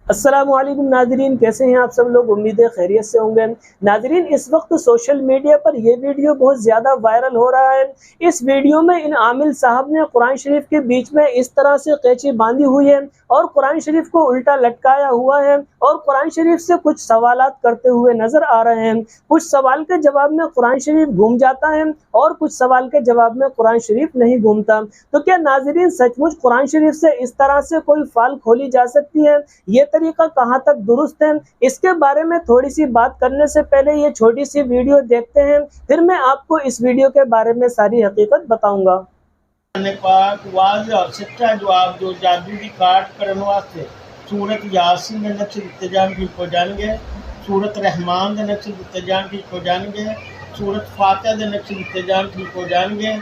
अस्सलामुअलैकुम नाजरीन, कैसे हैं आप सब लोग। उम्मीद है खैरियत से होंगे। नाजरीन, इस वक्त सोशल मीडिया पर यह वीडियो बहुत ज़्यादा वायरल हो रहा है। इस वीडियो में इन आमिल साहब ने कुरान शरीफ के बीच में इस तरह से कैंची बांधी हुई है और कुरान शरीफ को उल्टा लटकाया हुआ है और कुरान शरीफ से कुछ सवालात करते हुए नजर आ रहे हैं। कुछ सवाल के जवाब में कुरान शरीफ घूम जाता है और कुछ सवाल के जवाब में कुरान शरीफ नहीं घूमता। तो क्या नाजरीन सचमुच कुरान शरीफ से इस तरह से कोई फाल खोली जा सकती है? ये तरीका कहाँ तक दुरुस्त है? इसके बारे में थोड़ी सी बात करने से पहले ये छोटी सी वीडियो देखते हैं, फिर मैं आपको इस वीडियो के बारे में सारी हकीकत बताऊंगा। पाक वाज़ और सच्चा जवाब जो जादू की काट करने वास्ते सूरत यासीन के नक्श दिते जान ठीक हो जाएंगे, सूरत रहमान के नक्श दिते जान ठीक हो जाएंगे, सूरत फातिहा के नक्श दिते जान ठीक हो जाएंगे,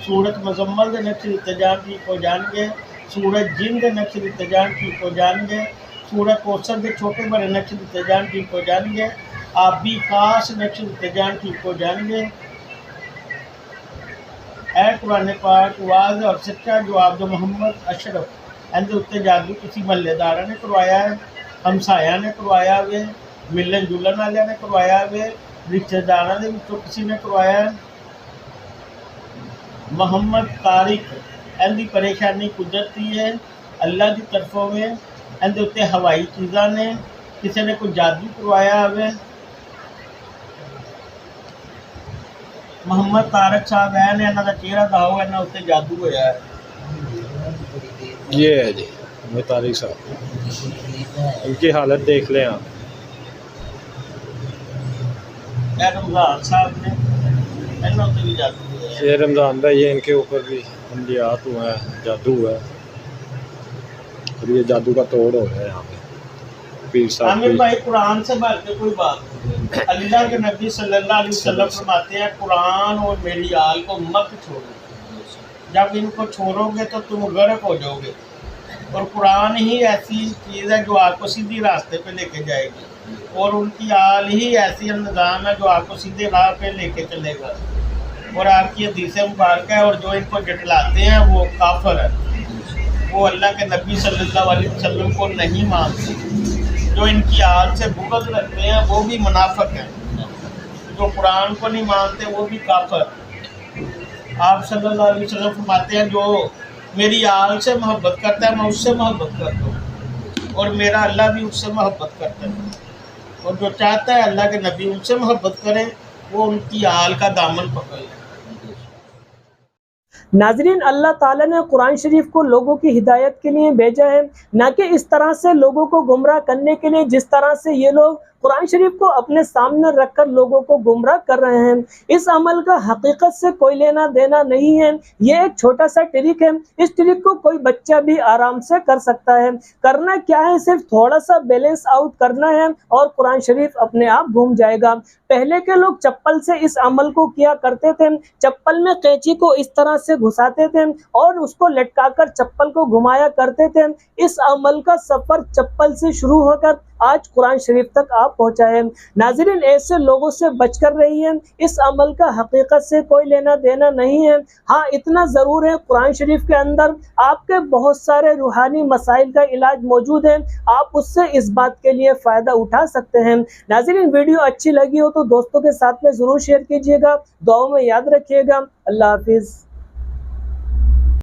सूरत मुज़म्मल के नक्श दिते जान ठीक हो जाएंगे, सूरत जिन के नक्श दिते जान ठीक हो जाएंगे, सूरत कौसर के छोटे बड़े नक्श दिते जान ठीक हो जाएंगे, आबी खास नक्श दिते जान ठीक हो जाएंगे। कुरान पाक वाज़ और सच्चा जवाब जो मोहम्मद अशरफ इनके उत्ते जादू किसी महल्लेदार ने करवाया है, हमसाया ने करवाया वे, मिलन जुलन वाले ने करवाया वे, रिश्तेदारों के विचों किसी ने करवाया है। मोहम्मद तारिक इनकी परेशानी कुदरती है, अल्लाह की तरफों में इनके उत्ते हवाई चीज़ा ने किसी ने कोई जादू करवाया है। मोहम्मद तारक साहब है ने इन्हों का चेहरा दिखाओ, इन्होंने उत्ते जादू होया है। ये है जी मोहम्मद तारिक साहब, इनकी हालत देख लें आप। रमज़ान साहब ने इन्होंने उत्ते भी जादू होया है। ये रमज़ान का ये इनके ऊपर भी अमलियात हुआ है, जादू हुआ है और ये जादू का तोड़ हो रहा है यहाँ पे। पीर साहब आमिर भाई, कुरान से बढ़ के कोई बात नहीं। अल्लाह के नबी सल्लल्लाहु अलैहि वसल्लम फरमाते हैं कुरान और मेरी आल को मत छोड़ो, जब इनको छोड़ोगे तो तुम गर्क हो जाओगे। और कुरान ही ऐसी चीज़ है जो आपको सीधी रास्ते पे लेके जाएगी और उनकी आल ही ऐसी निज़ाम है जो आपको सीधे राह पे लेके चलेगा। और आपकी हदीस मुबारक है, और जो इनको जटलाते हैं वो काफिर है, वो अल्लाह के नबी सल्लल्लाहु अलैहि वसल्लम को नहीं मानते। जो इनकी आल से बुग़्ज़ रखते हैं वो भी मुनाफिक हैं, जो कुरान को नहीं मानते वो भी काफिर। आप सल्लल्लाहु अलैहि वसल्लम फरमाते हैं जो मेरी आल से मोहब्बत करता है मैं उससे मोहब्बत करता हूँ, और मेरा अल्लाह भी उससे मोहब्बत करता है। और जो चाहता है अल्लाह के नबी उनसे मोहब्बत करे वो उनकी आल का दामन पकड़े। नाजरीन, अल्लाह ताला ने कुरान शरीफ को लोगों की हिदायत के लिए भेजा है, ना कि इस तरह से लोगों को गुमराह करने के लिए जिस तरह से ये लोग कुरान शरीफ को अपने सामने रखकर लोगों को गुमराह कर रहे हैं। इस अमल का हकीकत से कोई लेना देना नहीं है, ये एक छोटा सा ट्रिक है। इस ट्रिक को कोई बच्चा भी आराम से कर सकता है। करना क्या है, सिर्फ थोड़ा सा बैलेंस आउट करना है और कुरान शरीफ अपने आप घूम जाएगा। पहले के लोग चप्पल से इस अमल को किया करते थे। चप्पल में कैंची को इस तरह से घुसाते थे और उसको लटकाकर चप्पल को घुमाया करते थे। इस अमल का सफर चप्पल से शुरू होकर आज कुरान शरीफ तक आप पहुंचा है। नाज़रीन, ऐसे लोगों से बचकर रहिए, इस अमल का हकीकत से कोई लेना देना नहीं है। हाँ, इतना ज़रूर है, कुरान शरीफ के अंदर आपके बहुत सारे रूहानी मसाइल का इलाज मौजूद है, आप उससे इस बात के लिए फ़ायदा उठा सकते हैं। नाज़रीन, वीडियो अच्छी लगी हो तो दोस्तों के साथ में ज़रूर शेयर कीजिएगा, दुआओं में याद रखिएगा। अल्लाह हाफिज़।